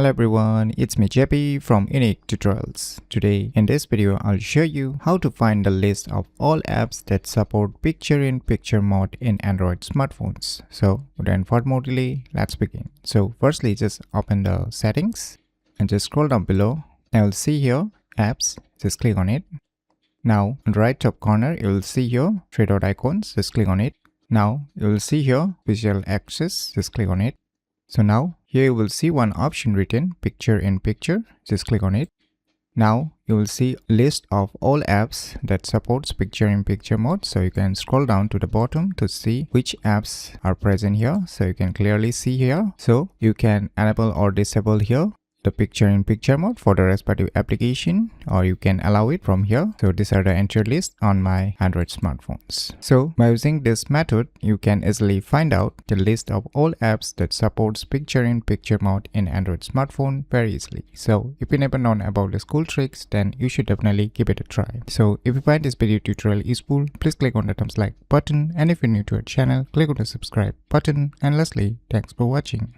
Hello everyone, it's me JP from UniqueTutorials. Today in this video, I'll show you how to find the list of all apps that support picture-in-picture mode in Android smartphones. So without further delay, let's begin. So firstly, just open the settings and just scroll down below. You'll see here apps, just click on it. Now on the right top corner, you'll see here three dot icons, just click on it. Now you'll see here visual access, just click on it. So now here you will see one option written picture in picture, just click on it. Now you will see a list of all apps that supports picture in picture mode. So you can scroll down to the bottom to see which apps are present here. So you can clearly see here. So you can enable or disable here the picture in picture mode for the respective application, or you can allow it from here. So these are the entry list on my Android smartphones. So by using this method, you can easily find out the list of all apps that supports picture in picture mode in Android smartphone very easily. So if you never known about these cool tricks, then you should definitely give it a try. So if you find this video tutorial useful, please click on the thumbs like button, and if you're new to our channel, click on the subscribe button. And lastly, thanks for watching.